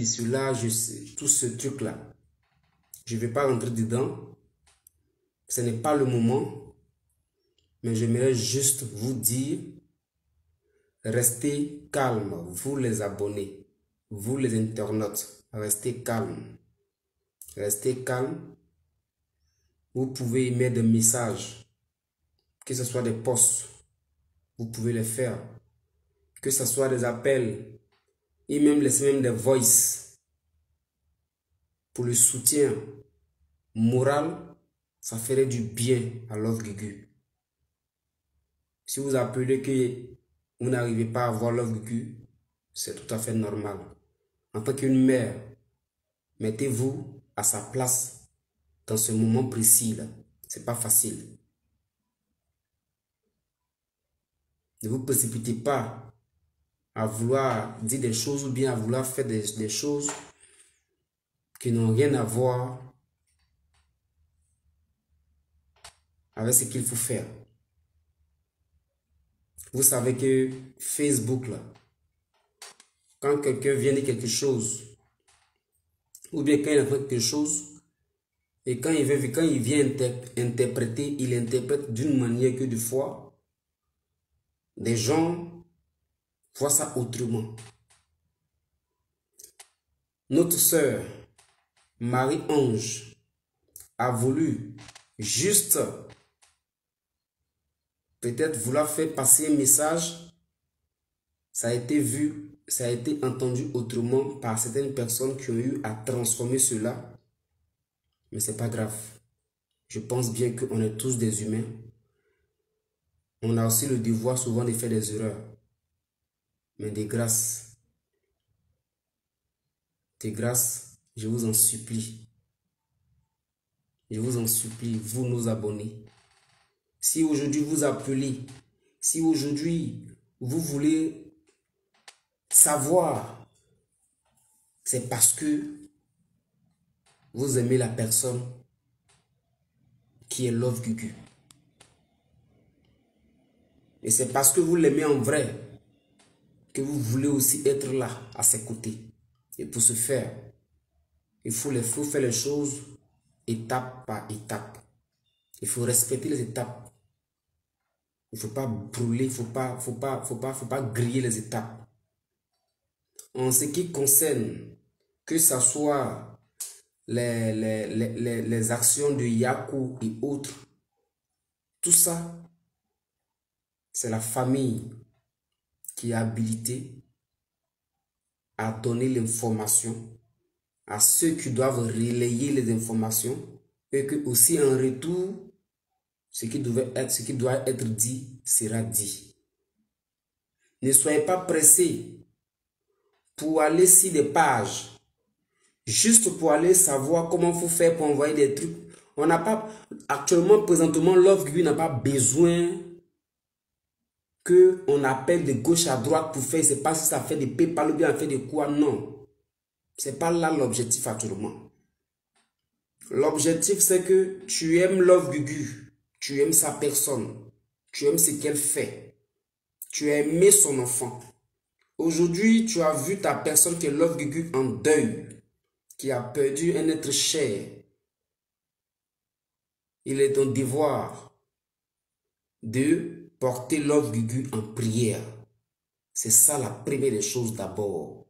Celui-là, tout ce truc-là, je ne vais pas rentrer dedans. Ce n'est pas le moment. Mais j'aimerais juste vous dire, restez calme, vous les abonnés, vous les internautes, restez calme. Restez calme. Vous pouvez émettre des messages, que ce soit des posts, vous pouvez les faire. Que ce soit des appels, et même laisser même des voices pour le soutien moral, ça ferait du bien à Love Gugu. Si vous appelez que vous n'arrivez pas à voir Love Gugu, c'est tout à fait normal. En tant qu'une mère, mettez-vous à sa place dans ce moment précis là. C'est pas facile. Ne vous précipitez pas à vouloir dire des choses ou bien à vouloir faire des choses qui n'ont rien à voir avec ce qu'il faut faire. Vous savez que Facebook, là, quand quelqu'un vient dire quelque chose, ou bien quand il entend quelque chose, et quand il vient interpréter, il interprète d'une manière que des fois, des gens voient ça autrement. Notre sœur, Marie-Ange, a voulu juste peut-être vouloir faire passer un message. Ça a été vu, ça a été entendu autrement par certaines personnes qui ont eu à transformer cela. Mais c'est pas grave. Je pense bien qu'on est tous des humains. On a aussi le devoir souvent de faire des erreurs. Mais de grâce, je vous en supplie. Je vous en supplie, vous nos abonnés. Si aujourd'hui vous appelez, si aujourd'hui vous voulez savoir, c'est parce que vous aimez la personne qui est Love Gugu. Et c'est parce que vous l'aimez en vrai que vous voulez aussi être là, à ses côtés. Et pour ce faire, il faut faire les choses étape par étape. Il faut respecter les étapes. Il ne faut pas brûler, il ne faut pas griller les étapes. En ce qui concerne, que ce soit les actions de Yakou et autres, tout ça, c'est la famille qui est habilitée à donner l'information à ceux qui doivent relayer les informations et que aussi en retour, ce qui doit être dit sera dit. Ne soyez pas pressés pour aller sur des pages, juste pour aller savoir comment il faut faire pour envoyer des trucs. On n'a pas, actuellement, présentement, Love Gugu n'a pas besoin qu'on appelle de gauche à droite pour faire, c'est pas si ça fait des PayPal ou bien ça fait de quoi, non. C'est pas là l'objectif actuellement. L'objectif, c'est que tu aimes Love Gugu, tu aimes sa personne, tu aimes ce qu'elle fait, tu as aimé son enfant. Aujourd'hui, tu as vu ta personne qui est Love Gugu en deuil, qui a perdu un être cher. Il est ton devoir de porter Love Gugu en prière. C'est ça la première des choses d'abord.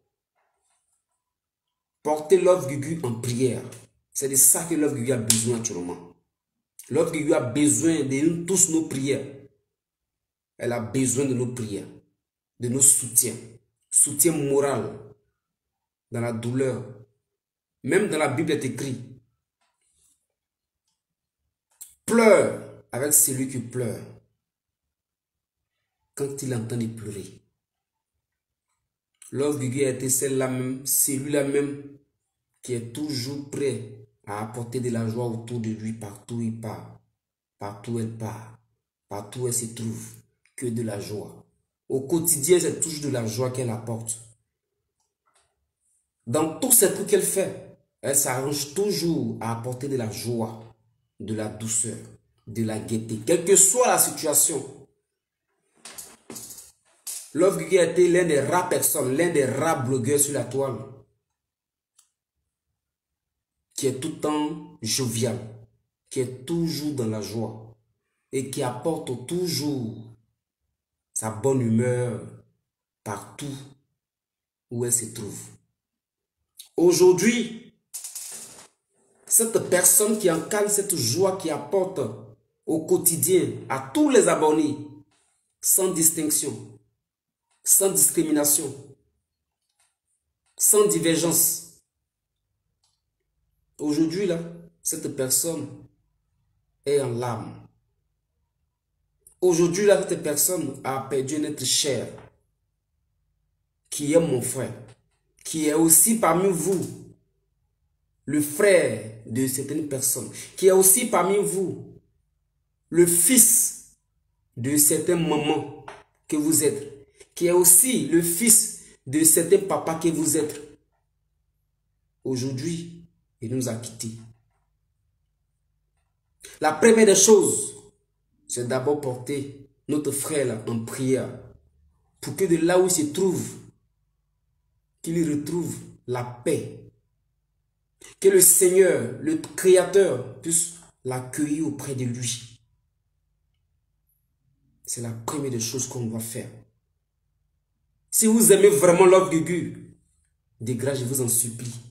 Porter Love Gugu en prière. C'est de ça que Love Gugu a besoin actuellement. Love Gugu a besoin de nous tous nos prières. Elle a besoin de nos prières, de nos soutiens. Soutien moral dans la douleur. Même dans la Bible est écrit. Pleure avec celui qui pleure quand il entend pleurer. Love Gugu a été celui-là même qui est toujours prêt à apporter de la joie autour de lui partout où il part, partout où elle part, partout où elle se trouve, que de la joie. Au quotidien, c'est toujours de la joie qu'elle apporte. Dans tous ces trucs qu'elle fait, elle s'arrange toujours à apporter de la joie, de la douceur, de la gaieté, quelle que soit la situation. Love Gugu a été l'un des rares personnes, l'un des rares blogueurs sur la toile qui est tout le temps jovial, qui est toujours dans la joie et qui apporte toujours sa bonne humeur partout où elle se trouve. Aujourd'hui, cette personne qui incarne cette joie qui apporte au quotidien à tous les abonnés, sans distinction, sans discrimination, sans divergence. Aujourd'hui, là, cette personne est en larmes. Aujourd'hui, là, cette personne a perdu un être cher, qui est mon frère, qui est aussi parmi vous, le frère de certaines personnes, qui est aussi parmi vous, le fils de certaines mamans que vous êtes, qui est aussi le fils de certains papas que vous êtes. Aujourd'hui, il nous a quittés. La première des choses, c'est d'abord porter notre frère là en prière pour que de là où il se trouve, qu'il retrouve la paix. Que le Seigneur, le Créateur, puisse l'accueillir auprès de lui. C'est la première des choses qu'on doit faire. Si vous aimez vraiment Love Gugu, de grâce, je vous en supplie.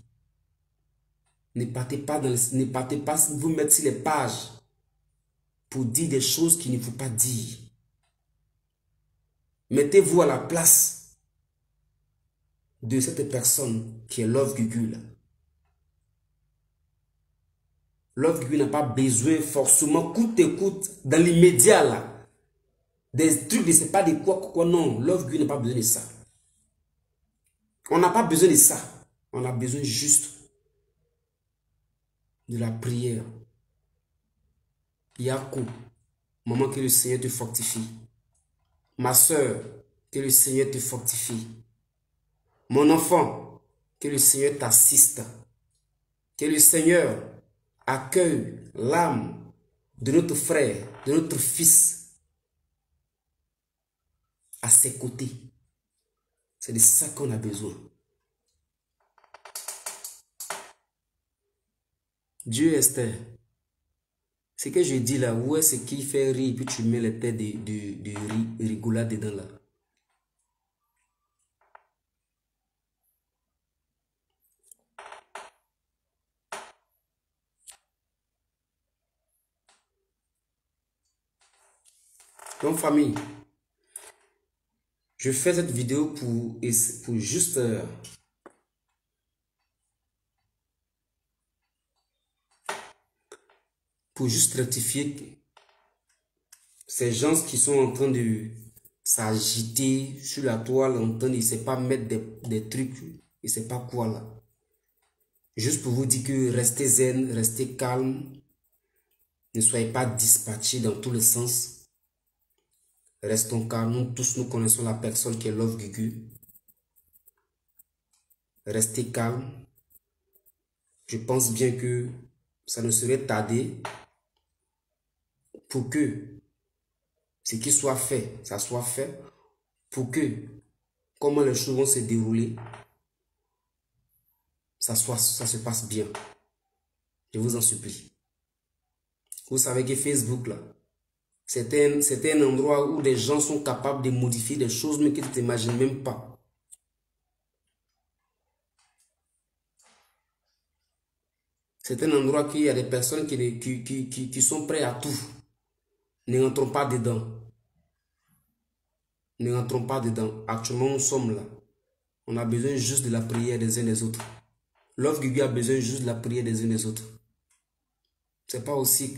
Ne partez pas vous mettre sur les pages pour dire des choses qu'il ne faut pas dire. Mettez-vous à la place de cette personne qui est Love Gugu là. Love Gugu n'a pas besoin forcément coûte et coûte dans l'immédiat là. Des trucs, je ne sais pas de quoi, non. Love Gugu n'a pas besoin de ça. On n'a pas besoin de ça. On a besoin juste de la prière. Yako, maman, que le Seigneur te fortifie. Ma soeur, que le Seigneur te fortifie. Mon enfant, que le Seigneur t'assiste. Que le Seigneur accueille l'âme de notre frère, de notre fils à ses côtés. C'est de ça qu'on a besoin. Dieu Esther, ce que je dis là, où est-ce qui fait rire, puis tu mets les têtes de rigolade dedans là. Donc famille, je fais cette vidéo pour juste rectifier ces gens qui sont en train de s'agiter sur la toile, en train de ne sait pas mettre des trucs, il ne sait pas quoi là. Juste pour vous dire que restez zen, restez calme, ne soyez pas dispatchés dans tous les sens. Restons calmes, nous tous nous connaissons la personne qui est Love Gugu. Restez calme. Je pense bien que ça ne serait tardé pour que ce qui soit fait, ça soit fait, pour que comment les choses vont se dérouler, ça se passe bien. Je vous en supplie. Vous savez que Facebook là, c'est un endroit où des gens sont capables de modifier des choses mais que tu t'imagines même pas. C'est un endroit où il y a des personnes qui sont prêtes à tout. Ne rentrons pas dedans. Ne rentrons pas dedans. Actuellement, nous sommes là. On a besoin juste de la prière des uns des autres. Love Gugu a besoin juste de la prière des uns des autres. C'est pas aussi...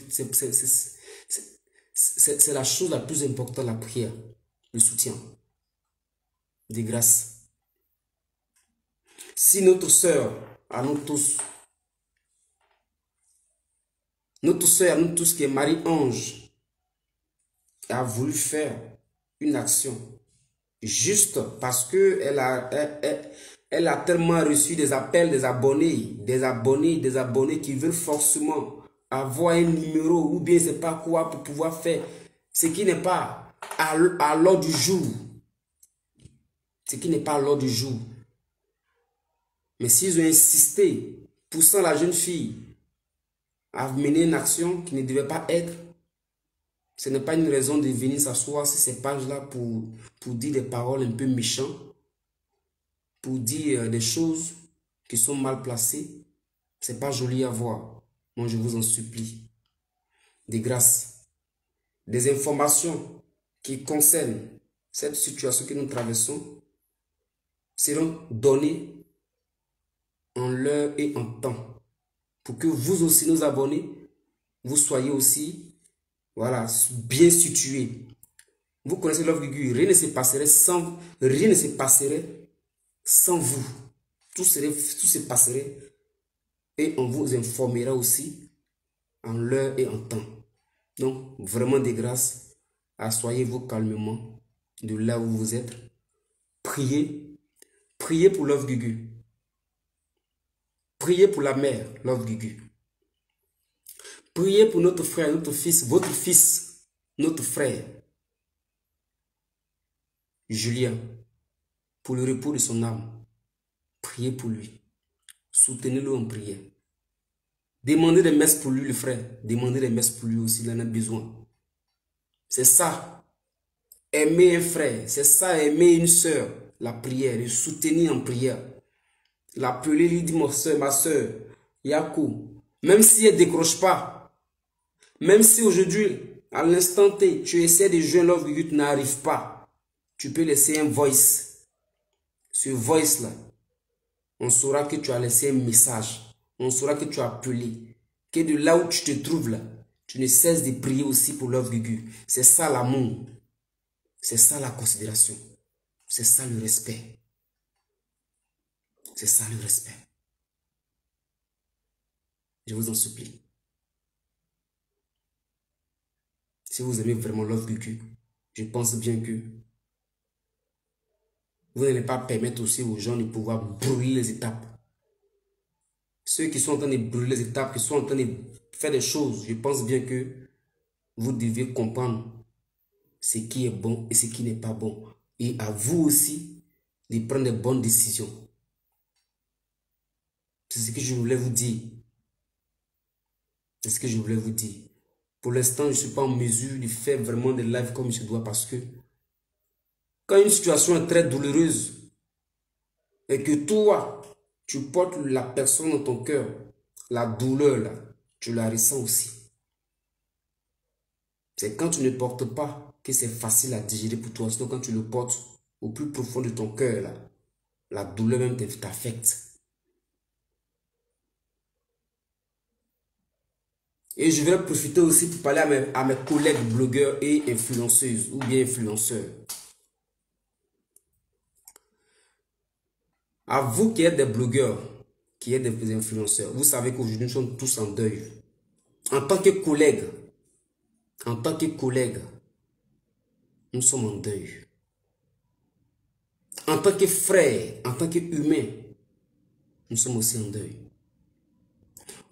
C'est la chose la plus importante, la prière. Le soutien. De grâce. Si notre sœur, à nous tous, qui est Marie-Ange, a voulu faire une action juste parce que elle a tellement reçu des appels des abonnés qui veulent forcément avoir un numéro ou bien c'est pas quoi pour pouvoir faire ce qui n'est pas à l'ordre du jour. Ce qui n'est pas à l'ordre du jour. Mais s'ils ont insisté poussant la jeune fille à mener une action qui ne devait pas être, ce n'est pas une raison de venir s'asseoir sur ces pages-là pour dire des paroles un peu méchantes, pour dire des choses qui sont mal placées. Ce n'est pas joli à voir. Moi, je vous en supplie. De grâce, des informations qui concernent cette situation que nous traversons seront données en l'heure et en temps. Pour que vous aussi, nos abonnés, vous soyez aussi, voilà, bien situés. Vous connaissez Love Gugu, rien ne se passerait sans vous. Tout se passerait et on vous informera aussi en l'heure et en temps. Donc, vraiment de grâce, asseyez-vous calmement de là où vous êtes. Priez. Priez pour Love Gugu. Priez pour la mère, Love Gugu. Priez pour notre frère, notre fils, votre fils, notre frère, Julien, pour le repos de son âme. Priez pour lui. Soutenez-le en prière. Demandez des messes pour lui, le frère. Demandez des messes pour lui aussi, il en a besoin. C'est ça. Aimer un frère, c'est ça, aimer une soeur. La prière, le soutenir en prière. L'appeler, lui dire, ma soeur, Yakou. Même si elle ne décroche pas, même si aujourd'hui, à l'instant T, tu essaies de jouer Love Gugu, tu n'arrives pas, tu peux laisser un voice. Ce voice-là, on saura que tu as laissé un message. On saura que tu as appelé. Que de là où tu te trouves là, tu ne cesses de prier aussi pour Love Gugu. C'est ça l'amour. C'est ça la considération. C'est ça le respect. C'est ça le respect. Je vous en supplie. Si vous aimez vraiment Love Gugu, je pense bien que vous n'allez pas permettre aussi aux gens de pouvoir brûler les étapes. Ceux qui sont en train de brûler les étapes, qui sont en train de faire des choses, je pense bien que vous devez comprendre ce qui est bon et ce qui n'est pas bon. Et à vous aussi de prendre des bonnes décisions. C'est ce que je voulais vous dire. C'est ce que je voulais vous dire. Pour l'instant, je ne suis pas en mesure de faire vraiment des lives comme il se doit parce que quand une situation est très douloureuse et que toi, tu portes la personne dans ton cœur, la douleur là, tu la ressens aussi. C'est quand tu ne portes pas que c'est facile à digérer pour toi. Sinon, quand tu le portes au plus profond de ton cœur là, la douleur même t'affecte. Et je vais profiter aussi pour parler à mes collègues blogueurs et influenceuses ou bien influenceurs. À vous qui êtes des blogueurs, qui êtes des influenceurs, vous savez qu'aujourd'hui nous sommes tous en deuil. En tant que collègues, nous sommes en deuil. En tant que frères, en tant qu'humains, nous sommes aussi en deuil.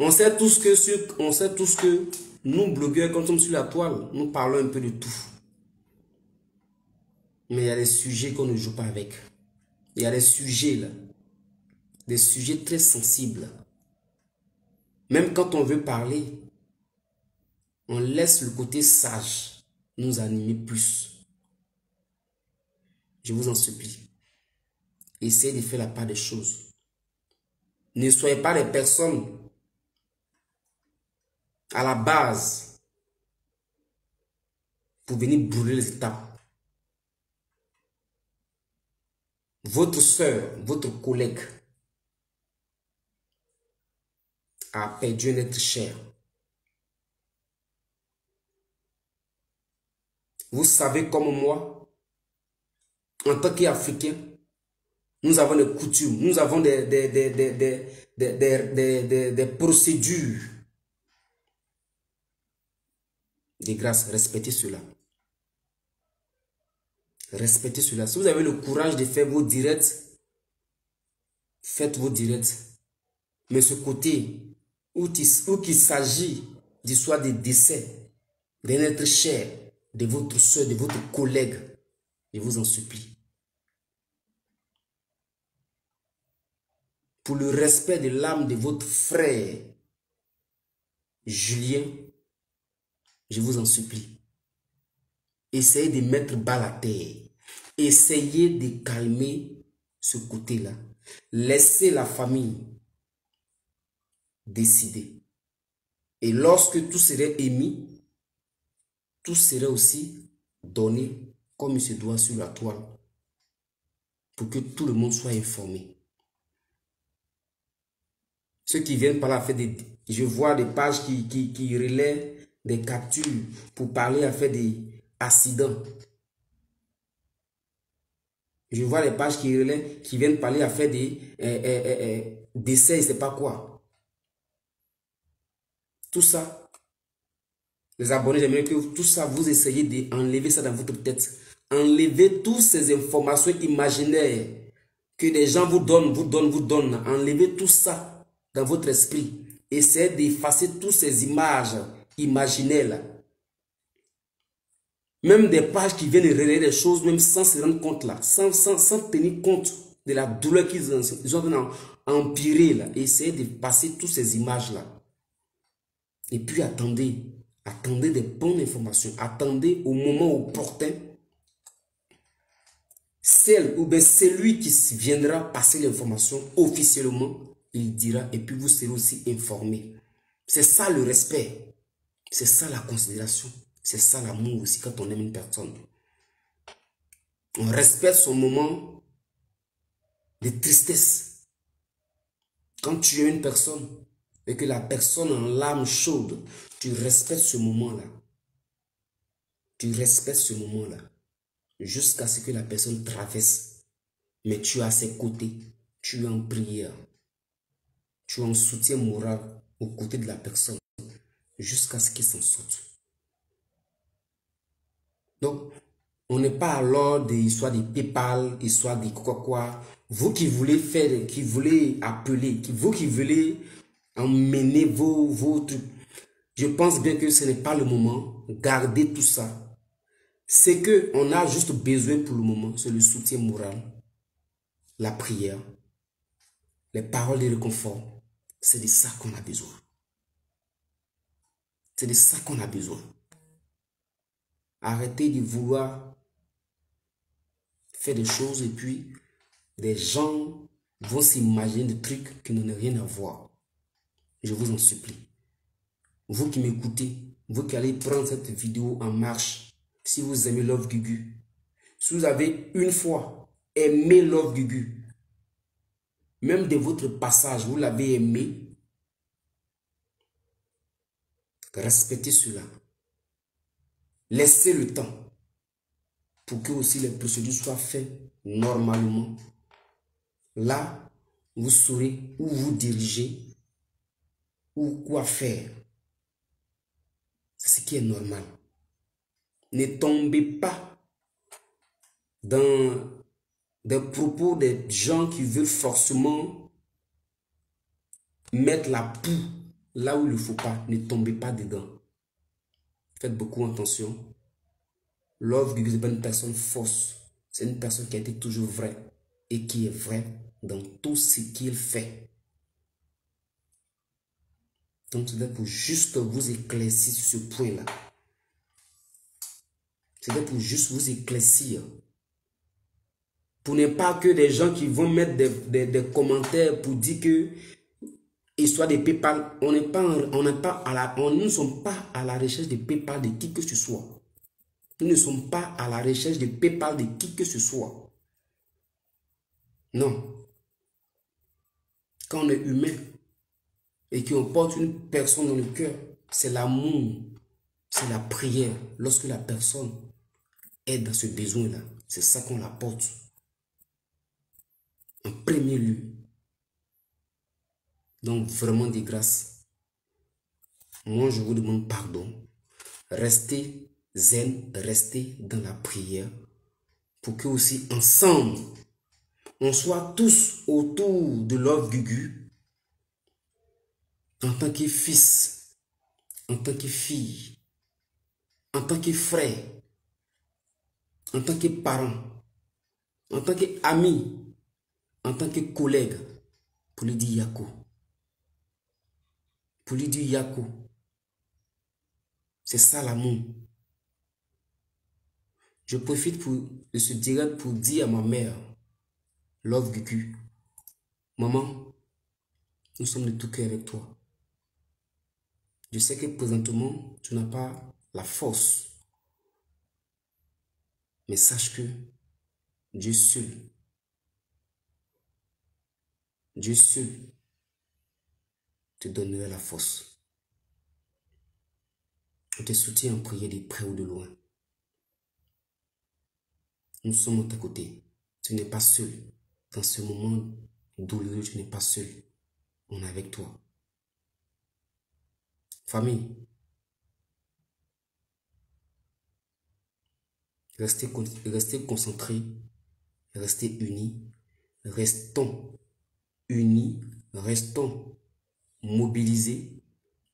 On sait tous que nous, blogueurs, quand nous sommes sur la toile, nous parlons un peu de tout. Mais il y a des sujets qu'on ne joue pas avec. Il y a des sujets là, des sujets très sensibles. Même quand on veut parler, on laisse le côté sage nous animer plus. Je vous en supplie. Essayez de faire la part des choses. Ne soyez pas des personnes à la base pour venir brûler les étapes. Votre soeur, votre collègue a perdu un être cher. Vous savez comme moi, en tant qu'Africains, nous avons des coutumes, nous avons des procédures. De grâce, respectez cela. Respectez cela. Si vous avez le courage de faire vos directs, faites vos directs. Mais ce côté où qu'il s'agit d'histoire de décès d'un être cher, de votre soeur, de votre collègue, je vous en supplie. pour le respect de l'âme de votre frère Julien, je vous en supplie, essayez de mettre bas la terre. Essayez de calmer ce côté-là. Laissez la famille décider. Et lorsque tout serait émis, tout serait aussi donné comme il se doit sur la toile pour que tout le monde soit informé. Ceux qui viennent par là, je vois des pages qui relaient des captures pour parler à faire des accidents. Je vois les pages qui relaient, qui viennent parler à faire des décès, c'est pas quoi. Tout ça, les abonnés, j'aimerais que tout ça, vous essayez d'enlever ça dans votre tête. Enlevez toutes ces informations imaginaires que les gens vous donnent. Enlevez tout ça dans votre esprit. Essayez d'effacer toutes ces images imaginaires là. Même des pages qui viennent relayer des choses, même sans se rendre compte là, sans tenir compte de la douleur qu'ils ont empirer là. Essayez de passer toutes ces images là. Et puis attendez des bonnes informations. Attendez au moment opportun. Celle ou bien celui qui viendra passer l'information officiellement, il dira et puis vous serez aussi informé. C'est ça le respect. C'est ça la considération. C'est ça l'amour aussi quand on aime une personne. On respecte son moment de tristesse. Quand tu aimes une personne et que la personne en l'âme chaude, tu respectes ce moment-là. Tu respectes ce moment-là. Jusqu'à ce que la personne traverse. Mais tu es à ses côtés. Tu es en prière. Tu es en soutien moral aux côtés de la personne. Jusqu'à ce qu'il s'en sorte. Donc, on n'est pas alors des histoires de PayPal, histoires de quoi. Vous qui voulez faire, qui voulez appeler, vous qui voulez emmener vos trucs. Je pense bien que ce n'est pas le moment. Gardez tout ça. C'est que on a juste besoin pour le moment, c'est le soutien moral, la prière, les paroles de réconfort. C'est de ça qu'on a besoin. C'est de ça qu'on a besoin. Arrêtez de vouloir faire des choses et puis des gens vont s'imaginer des trucs qui n'ont rien à voir. Je vous en supplie. Vous qui m'écoutez, vous qui allez prendre cette vidéo en marche, si vous aimez Love Gugu, si vous avez une fois aimé Love Gugu, même de votre passage, vous l'avez aimé, respectez cela. Laissez le temps pour que aussi les procédures soient faites normalement. Là, vous saurez où vous diriger ou quoi faire. C'est ce qui est normal. Ne tombez pas dans des propos des gens qui veulent forcément mettre la poux là où il ne faut pas. Ne tombez pas dedans. Faites beaucoup attention. Love Gugu n'est pas une personne fausse. C'est une personne qui a été toujours vraie et qui est vraie dans tout ce qu'il fait. Donc c'est pour juste vous éclaircir sur ce point-là. C'est pour juste vous éclaircir. Pour ne pas que des gens qui vont mettre des commentaires pour dire que histoire de PayPal, nous ne sommes pas à la recherche de PayPal de qui que ce soit. Nous ne sommes pas à la recherche de PayPal de qui que ce soit. Non. Quand on est humain et qu'on porte une personne dans le cœur, c'est l'amour, c'est la prière. Lorsque la personne est dans ce besoin-là, c'est ça qu'on la porte. En premier lieu. Donc vraiment de grâce. Moi je vous demande pardon. Restez zen, restez dans la prière. Pour que aussi ensemble, on soit tous autour de Love Gugu. En tant que fils, en tant que fille, en tant que frère, en tant que parent, en tant qu'ami, en tant que collègue, pour lui dire Yako. Pour lui dire Yako. C'est ça l'amour. Je profite de ce direct pour dire à ma mère, Love Gugu, maman, nous sommes de tout cœur avec toi. Je sais que présentement, tu n'as pas la force. Mais sache que Dieu seul te donnerait la force. On te soutient en prière de près ou de loin. Nous sommes à ta côté. Tu n'es pas seul. Dans ce moment douloureux, tu n'es pas seul. On est avec toi. Famille, restez concentrés, restez unis, restons unis, restons mobilisés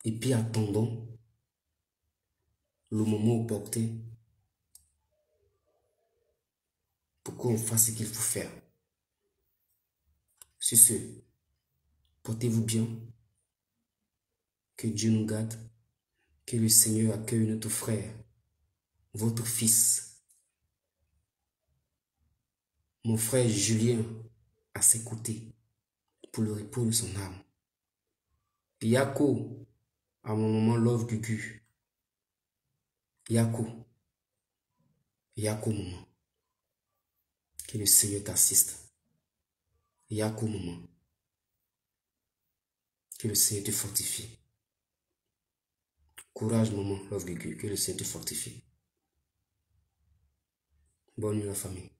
et puis attendons le moment opportun pour qu'on fasse ce qu'il faut faire. Sur ce, portez-vous bien, que Dieu nous garde, que le Seigneur accueille notre frère, votre fils, mon frère Julien à ses côtés pour le repos de son âme. Yako, à mon maman Love Gugu. Yako, maman. Que le Seigneur t'assiste. Yako, maman. Que le Seigneur te fortifie. Courage, maman Love Gugu. Que le Seigneur te fortifie. Bonne nuit, la famille.